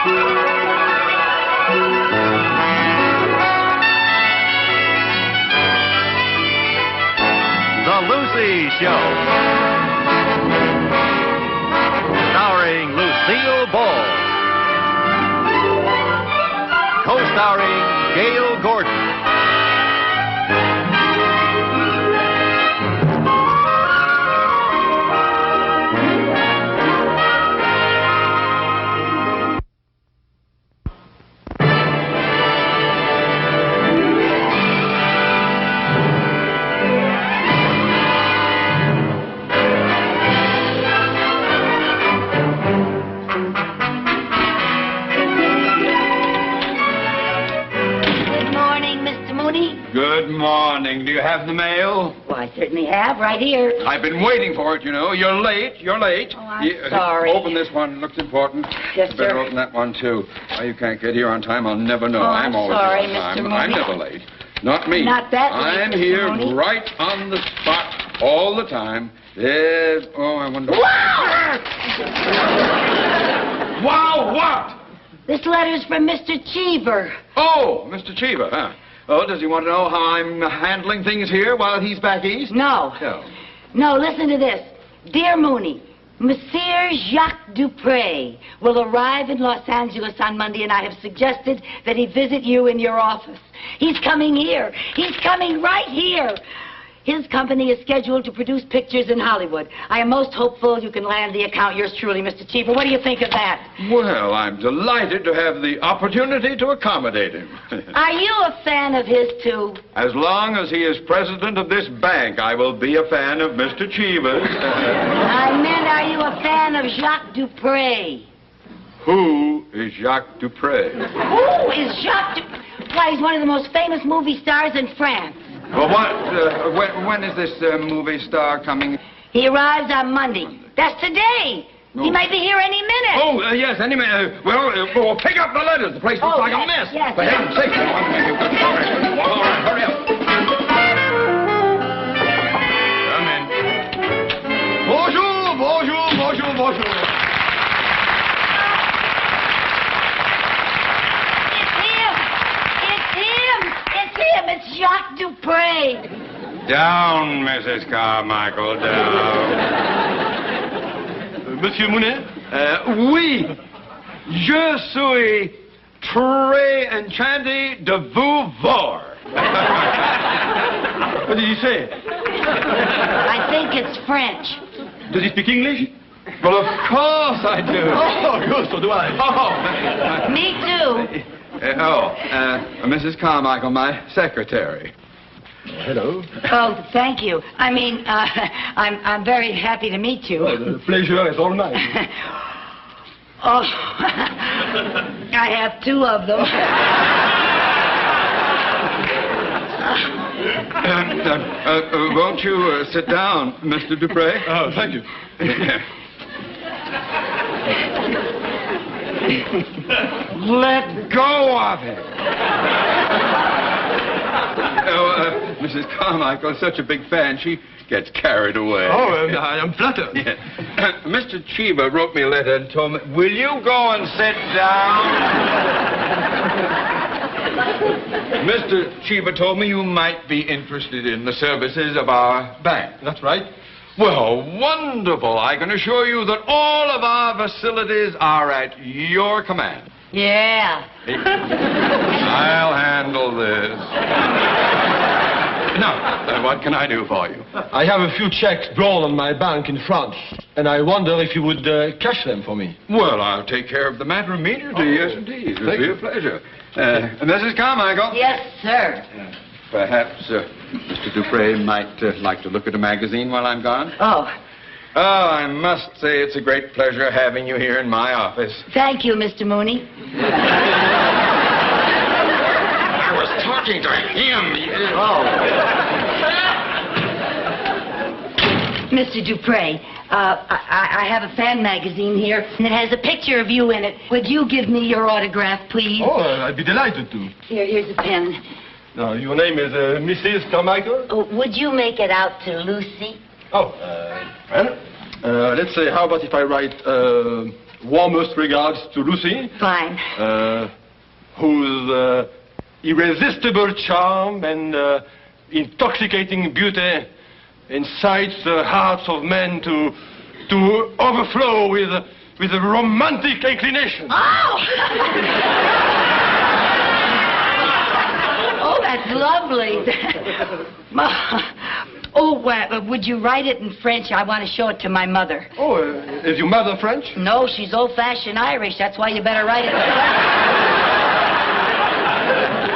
The Lucy Show. Starring Lucille Ball. Co-starring Gail Gordon. Good morning. Do you have the mail? Well, I certainly have, right here. I've been waiting for it, you know. You're late. You're late. Oh, I'm sorry. Open this one. Looks important. Yes, You better sir. open that one, too. Why you can't get here on time, I'll never know. Oh, I'm always sorry, here on time. Mr. Mooney. I'm never late. Not me. Not that late, I'm Mr. here Mooney. right on the spot all the time. Yes. Oh, I wonder... Wow, what? This letter's from Mr. Cheever. Oh, Mr. Cheever, huh? Oh, does he want to know how I'm handling things here while he's back east? No. No. No, listen to this. Dear Mooney, Monsieur Jacques Dupre will arrive in Los Angeles on Monday, and I have suggested that he visit you in your office. He's coming here. He's coming right here. His company is scheduled to produce pictures in Hollywood. I am most hopeful you can land the account. Yours truly, Mr. Cheever. What do you think of that? Well, I'm delighted to have the opportunity to accommodate him. Are you a fan of his, too? As long as he is president of this bank, I will be a fan of Mr. Cheever's. I meant, are you a fan of Jacques Dupre? Who is Jacques Dupre? Who is Jacques Dupre? Why, he's one of the most famous movie stars in France. Well, when is this movie star coming? He arrives on Monday. That's today. Oh. He might be here any minute. Oh, yes, any minute. Well, pick up the letters. The place looks like a mess. Yes. For heaven's sake. All right, hurry up. Come in. Bonjour, bonjour, bonjour, bonjour. It's Jacques Dupre. Down, Mrs. Carmichael, down. Monsieur Mooney? Oui. Je suis très enchanté de vous voir. What did you say? I think it's French. Does he speak English? Well, of course I do. Oh, good, so do I. Oh. Me too. Mrs. Carmichael, my secretary. Hello. Oh, thank you. I mean, I'm very happy to meet you. Oh, the pleasure is all mine. Oh, I have two of them. Won't you sit down, Mr. Dupre? Oh, thank you. Let go of it. Mrs. Carmichael is such a big fan, she gets carried away. Oh, I am flattered. Yeah. Mr. Cheever wrote me a letter and told me, will you go and sit down? Mr. Cheever told me you might be interested in the services of our bank. That's right. Well, wonderful. I can assure you that all of our facilities are at your command. Yeah. I'll handle this. Now, what can I do for you? I have a few checks drawn on my bank in France, and I wonder if you would cash them for me. Well, I'll take care of the matter immediately. Yes, indeed. It'll be a pleasure. Mrs. Carmichael? Yes, sir. Perhaps Mr. Dupre might like to look at a magazine while I'm gone. Oh. Oh, I must say it's a great pleasure having you here in my office. Thank you, Mr. Mooney. I was talking to him. Oh. Mr. Dupre, I have a fan magazine here, and it has a picture of you in it. Would you give me your autograph, please? Oh, I'd be delighted to. Here's a pen. Now, your name is Mrs. Carmichael? Oh, would you make it out to Lucy? Oh, well, let's say, how about if I write, warmest regards to Lucy. Fine. Whose irresistible charm and intoxicating beauty incites the hearts of men to overflow with a romantic inclination. Oh! Oh, that's lovely. Oh, would you write it in French? I want to show it to my mother. Oh, is your mother French? No, she's old-fashioned Irish. That's why you better write it in French.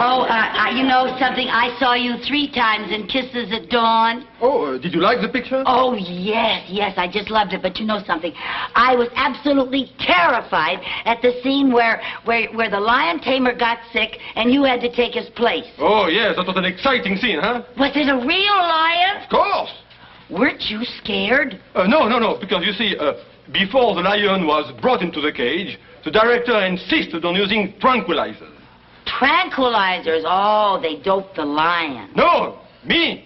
Oh, you know something? I saw you 3 times in Kisses at Dawn. Oh, did you like the picture? Oh, yes, I just loved it. But you know something? I was absolutely terrified at the scene where the lion tamer got sick and you had to take his place. Oh, yes, that was an exciting scene, huh? Was it a real lion? Of course. Weren't you scared? No, because you see, before the lion was brought into the cage, the director insisted on using tranquilizers. Tranquilizers? Oh, they doped the lion. No, me.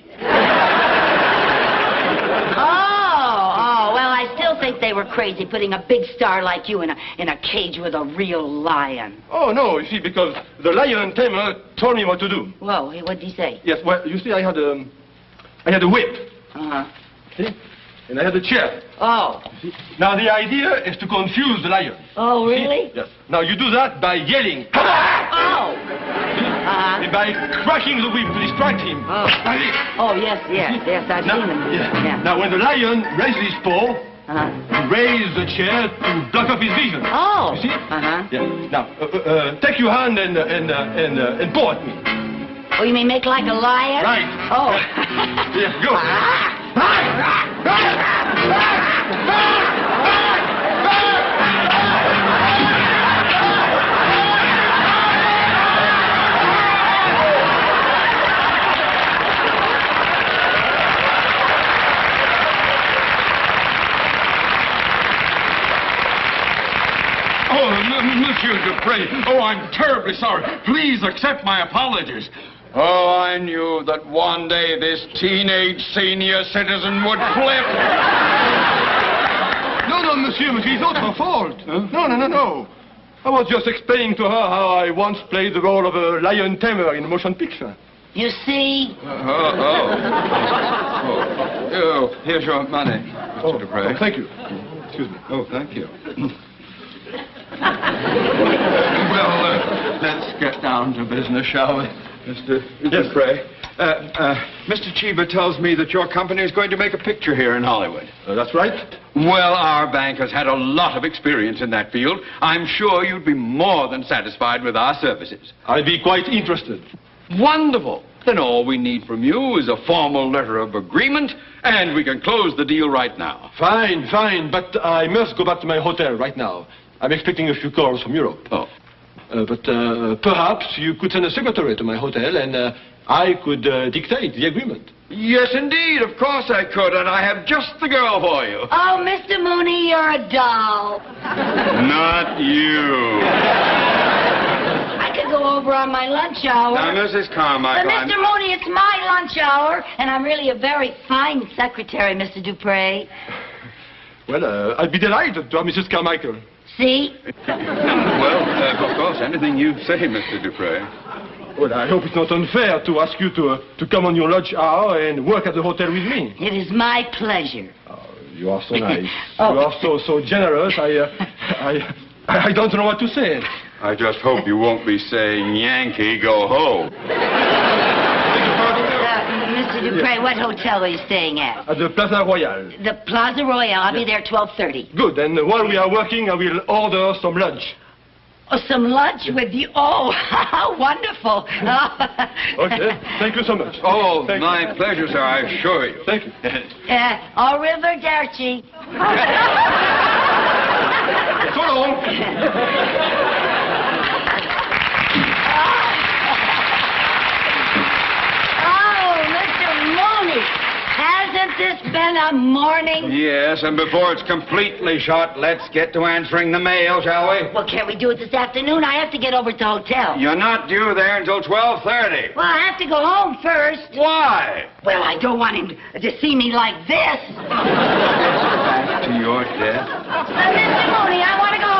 Oh, well, I still think they were crazy putting a big star like you in a cage with a real lion. Oh, no, you see, because the lion tamer told me what to do. Whoa, what did he say? Yes, well, you see, I had a whip. Uh-huh. See? And I had a chair. Oh. See? Now, the idea is to confuse the lion. Oh, really? See? Yes. Now, you do that by yelling. Oh. And by cracking the whip to distract him. Oh. Oh, yes, I've seen them. Yeah. Now, when the lion raises his paw, raise the chair to block up his vision. Oh. You see? Uh-huh. Yeah. Now, take your hand and paw at me. Oh, you mean make like a lion? Right. Oh. Yeah, go. Monsieur Dupre, I'm terribly sorry. Please accept my apologies. Oh, I knew that one day this teenage senior citizen would flip. No, monsieur, it's not her fault. Huh? No. I was just explaining to her how I once played the role of a lion tamer in a motion picture. You see? Here's your money, Mr. Dupre. Oh, thank you. Excuse me. Oh, thank you. Well, let's get down to business, shall we, Mr. Dupre? Mr. Cheever tells me that your company is going to make a picture here in Hollywood. That's right. Well, our bank has had a lot of experience in that field. I'm sure you'd be more than satisfied with our services. I'd be quite interested. Wonderful. Then all we need from you is a formal letter of agreement, and we can close the deal right now. Fine, but I must go back to my hotel right now. I'm expecting a few calls from Europe. Oh. But perhaps you could send a secretary to my hotel and I could dictate the agreement. Yes, indeed. Of course I could, and I have just the girl for you. Oh, Mr. Mooney, you're a doll. Not you. I could go over on my lunch hour. Now, Mrs. Carmichael, But, Mr. Mooney, it's my lunch hour, and I'm really a very fine secretary, Mr. Dupre. Well, I'd be delighted to have Mrs. Carmichael. See? Well, of course, anything you say, Mr. Dupre. Well, I hope it's not unfair to ask you to come on your lunch hour and work at the hotel with me. It is my pleasure. Oh, you are so nice. Oh. You are so generous. I don't know what to say. I just hope you won't be saying, Yankee, go home. Mr. Dupre, what hotel are you staying at? At the Plaza Royale. The Plaza Royale. I'll be there 12:30. Good, and while we are working, I will order some lunch. Oh, some lunch with you? Oh, how wonderful. Okay, thank you so much. Oh, Thank my you. pleasure, sir, I assure you. Thank you. Arrivederci. So long. Hasn't this been a morning? Yes, and before it's completely shut, let's get to answering the mail, shall we? Well, can't we do it this afternoon? I have to get over to the hotel. You're not due there until 12:30. Well, I have to go home first. Why? Well, I don't want him to see me like this. Back to your death. Mr. Mooney, I want to go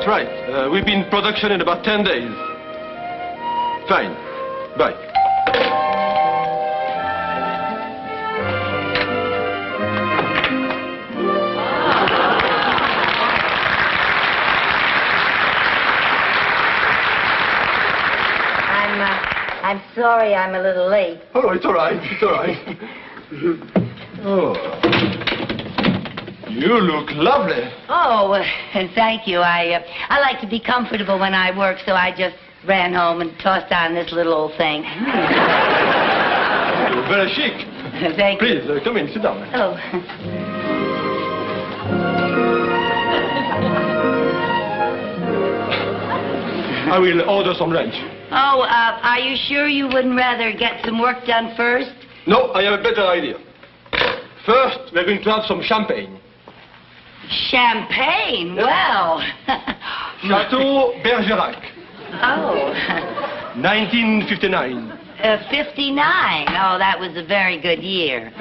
That's right. We'll be in production in about 10 days. Fine. Bye. I'm sorry I'm a little late. Oh, it's all right. It's all right. Oh. You look lovely. Oh, thank you. I like to be comfortable when I work, so I just ran home and tossed on this little old thing. You're very chic. Thank you. Please, come in. Sit down. Oh. I will order some lunch. Oh, are you sure you wouldn't rather get some work done first? No, I have a better idea. First, we're going to have some champagne. Champagne? Well. Chateau Bergerac. Oh. 1959. 59. Oh, that was a very good year.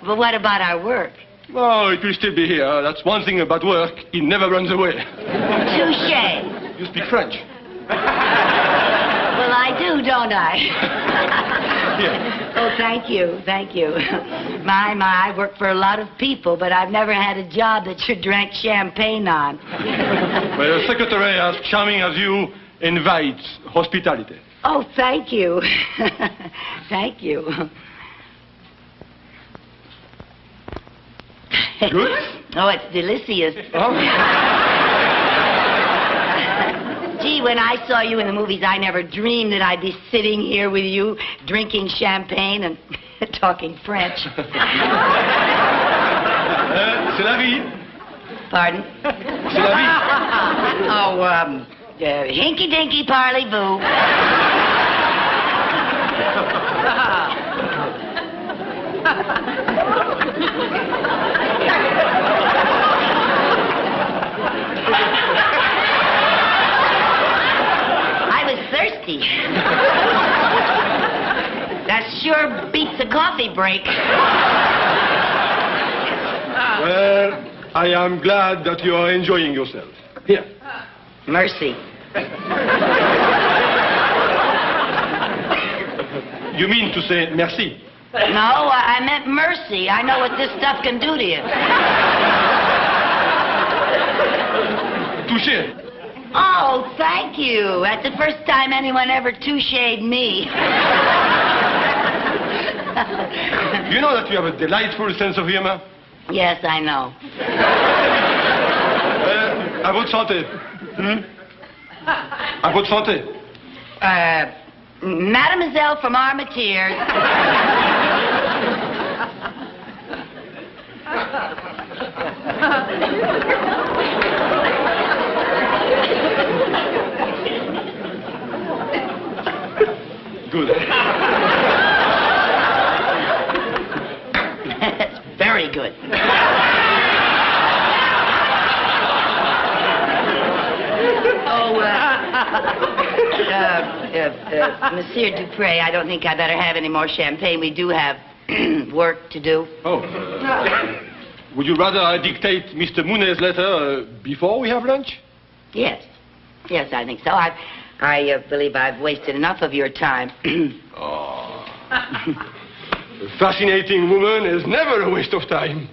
But what about our work? Oh, it will still be here. That's one thing about work. It never runs away. Touché. You speak French? Well, I do, don't I? Yeah. Oh, thank you. Thank you. My, I work for a lot of people, but I've never had a job that you drank champagne on. Well, a secretary as charming as you invites hospitality. Oh, thank you. Thank you. Good? Oh, it's delicious. Oh. Gee, when I saw you in the movies, I never dreamed that I'd be sitting here with you, drinking champagne and talking French. C'est la vie. Pardon? C'est la vie. Oh, hinky-dinky parley-boo. I was thirsty. That sure beats a coffee break. Well, I am glad that you are enjoying yourself. Here. Mercy. You mean to say merci? No, I meant mercy. I know what this stuff can do to you. Touché. Oh, thank you. That's the first time anyone ever touchéed me. You know that you have a delightful sense of humor? Yes, I know. À votre santé. À votre santé. Mademoiselle from Armentières. Good. Very good. Monsieur Dupré, I don't think I better have any more champagne. We do have work to do. Oh. Would you rather I dictate Mr. Mooney's letter before we have lunch? Yes. Yes, I think so. I believe I've wasted enough of your time. Oh. A fascinating woman is never a waste of time.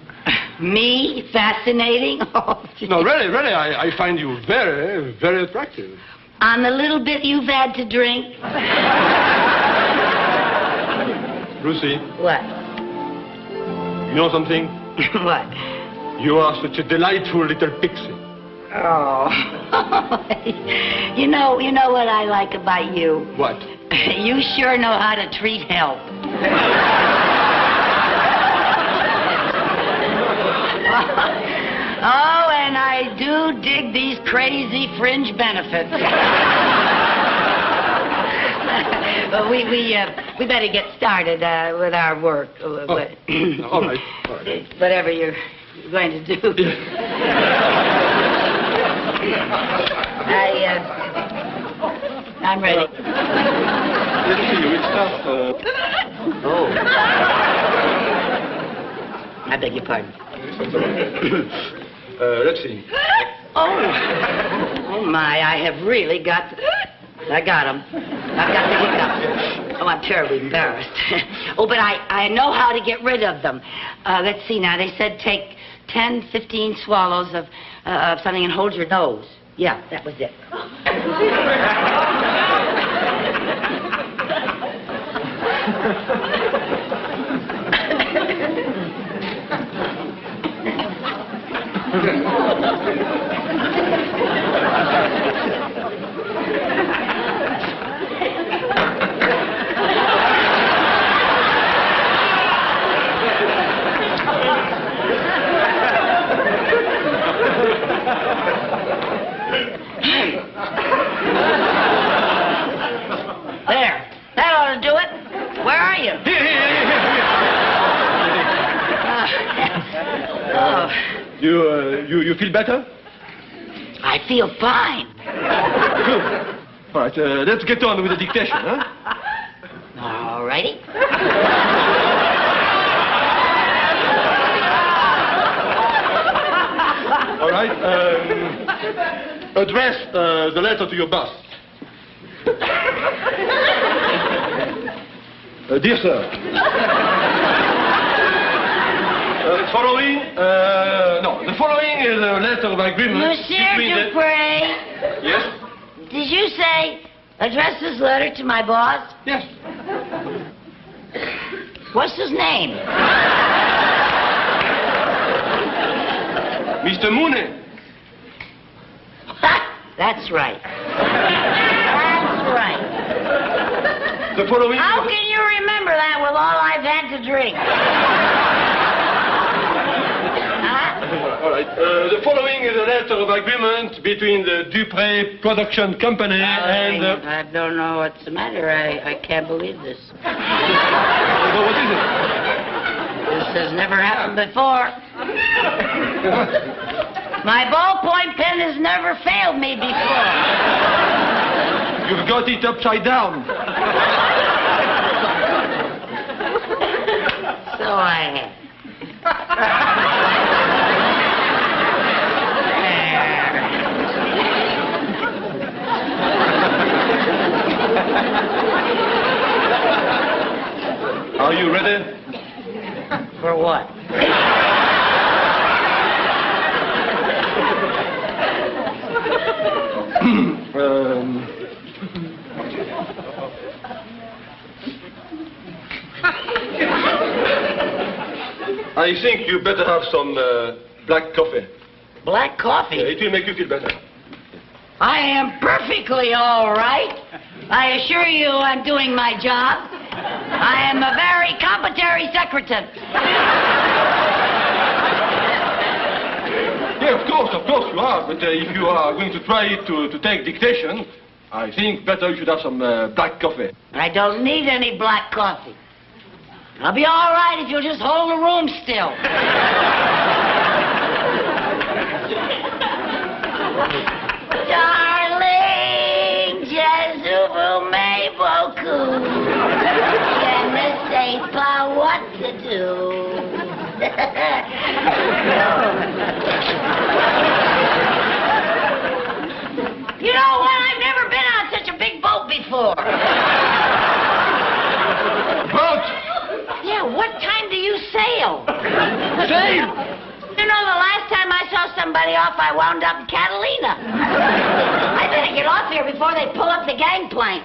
Me? Fascinating? Oh, No, really, I find you very, very attractive. on the little bit you've had to drink? Lucy, What? you know something? What? You are such a delightful little pixie. Oh. You know what I like about you? What? You sure know how to treat help. Oh, and I do dig these crazy fringe benefits. Well, we better get started with our work. All right. All right. Whatever you're going to do. I'm ready. Let's see, we start. Oh. I beg your pardon. Let's see. Oh, my, I have really got... I got him. I've got the hiccups. Oh, I'm terribly embarrassed. Oh, but I know how to get rid of them. Let's see now. They said take 10, 15 swallows of something and hold your nose. Yeah, that was it. There. That ought to do it. Where are you? You feel better? I feel fine. Good. All right, let's get on with the dictation, huh? All righty. All right, address the letter to your boss. Dear sir. The following is a letter of agreement Monsieur Dupre. Yes? Did you say address this letter to my boss? Yes. What's his name? Mr. Mooney. That's right. That's right. The following... How can you remember that with all I've had to drink? All right. The following is a letter of agreement between the Dupre Production Company and... I don't know what's the matter. I can't believe this. Well, what is it? This has never happened before. My ballpoint pen has never failed me before. You've got it upside down. So I have. Are you ready? For what? I think you better have some black coffee. Black coffee? Yeah, it will make you feel better. I am perfectly all right. I assure you I'm doing my job. I am a very competent secretary. Yeah, of course you are. But if you are going to try to take dictation, I think better you should have some black coffee. I don't need any black coffee. I'll be all right if you'll just hold the room still. Darling, je vous mets beaucoup. Je ne sais pas what to do. You know what? I've never been on such a big boat before. Boat? Yeah, what time do you sail? Sail? You know, the last time I saw somebody off, I wound up in Catalina. I better get off here before they pull up the gangplank.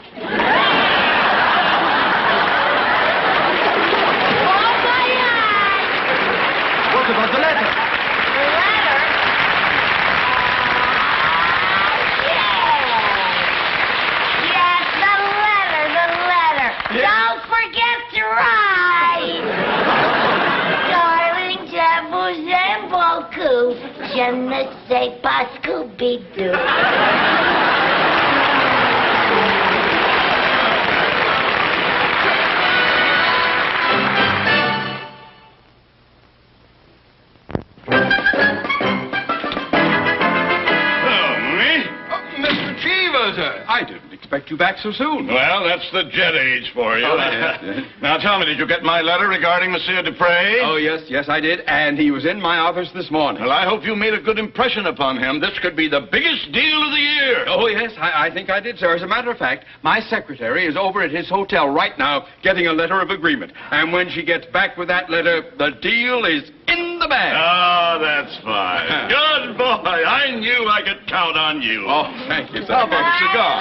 What about the letter? The letter? Yes, the letter. Yes. Don't forget to write. Darling, je vous aime beaucoup. Je ne sais pas Scooby-Doo. Mr. Cheever, sir. I didn't expect expect you back so soon. Well, that's the jet age for you. Oh, yeah. Now, tell me, did you get my letter regarding Monsieur Dupre? Oh, yes, I did. And he was in my office this morning. Well, I hope you made a good impression upon him. This could be the biggest deal of the year. Oh, yes, I think I did, sir. As a matter of fact, my secretary is over at his hotel right now getting a letter of agreement. And when she gets back with that letter, the deal is in the bag. Oh, that's fine. Good boy. I knew I could count on you. Oh, thank you, sir. How about a cigar?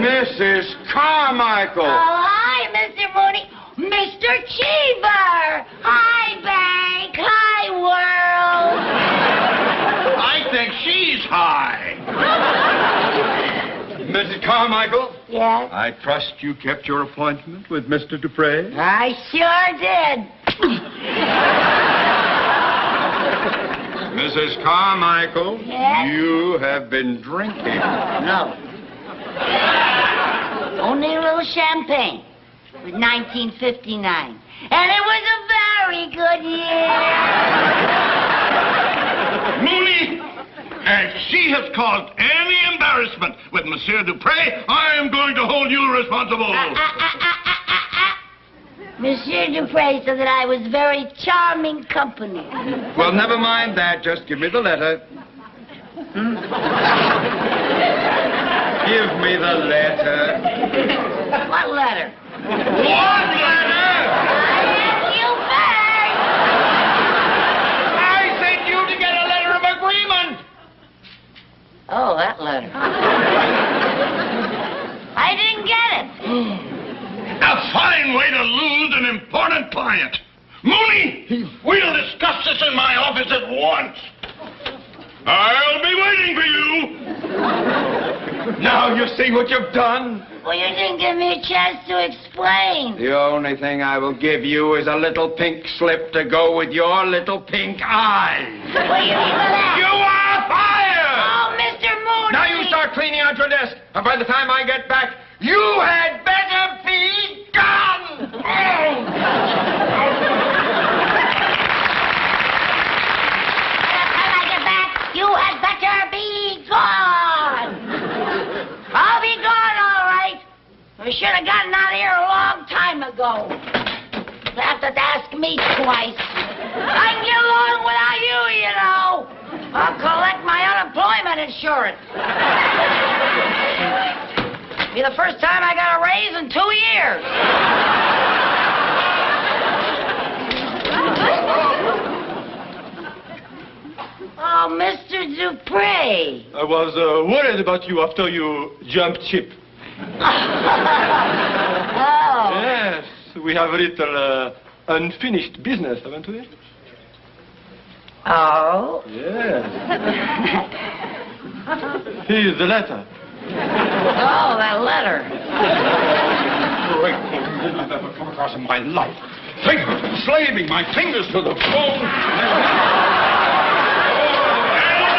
Mrs. Carmichael. Oh, hi, Mr. Mooney. Mr. Cheever. Hi, Bank. Hi, world. I think she's high. Mrs. Carmichael, Yes? I trust you kept your appointment with Mr. Dupre. I sure did. Mrs. Carmichael, Yes? you have been drinking. No. Only a little champagne. It was 1959. And it was a very good year. Mooney, if she has caused any embarrassment with Monsieur Dupre, I am going to hold you responsible. Monsieur Dupre said that I was very charming company. Well, never mind that. Just give me the letter. Give me the letter. What letter? What letter? I asked you first. I sent you to get a letter of agreement. Oh, that letter. I didn't get it. A fine way to lose an important client. Mooney, we'll discuss this in my office at once. I'll be waiting for you. Now you see what you've done. Well, you didn't give me a chance to explain. The only thing I will give you is a little pink slip to go with your little pink eyes. What do you mean by that? You are fired! Oh, Mr. Mooney. Now you start cleaning out your desk, and by the time I get back, you had better be gone! By the time I get back, you had better be gone. I'll be gone, all right. We should have gotten out of here a long time ago. You have to ask me twice. I can get along without you, you know. I'll collect my unemployment insurance. Be the first time I got a raise in 2 years. Oh, Mr. Dupre. I was worried about you after you jumped ship. Oh. Yes, we have a little unfinished business, haven't we? Oh. Yes. Here's the letter. Oh, that letter. Great thing I've ever come across in my life. Slaving my fingers to the bone.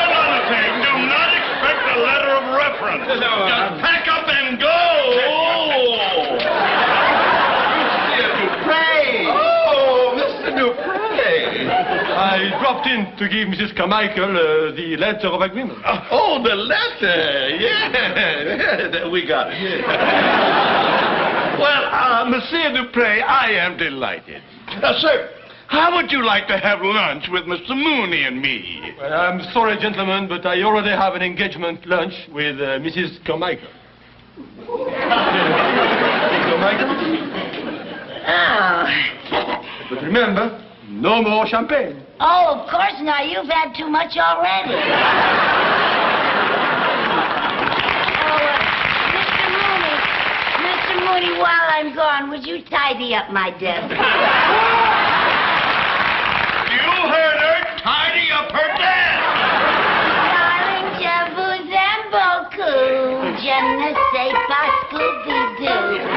Another thing, do not expect a letter of reference. No, Just pack up and go. Oh, Mr. Dupre. I dropped in to give Mrs. Carmichael the letter of agreement. Oh, the letter. Yeah, we got it. Yeah. Well, Monsieur Dupre, I am delighted. Sir, how would you like to have lunch with Mr. Mooney and me? Well, I'm sorry, gentlemen, but I already have an engagement lunch with Mrs. Carmichael. Carmichael? Oh. But remember, no more champagne. Oh, of course not. You've had too much already. Mr. Mooney, while I'm gone, would you tidy up my desk? You heard her. Tidy up her desk. Darling, je vous aime beaucoup. Je ne sais pas Scooby-Doo.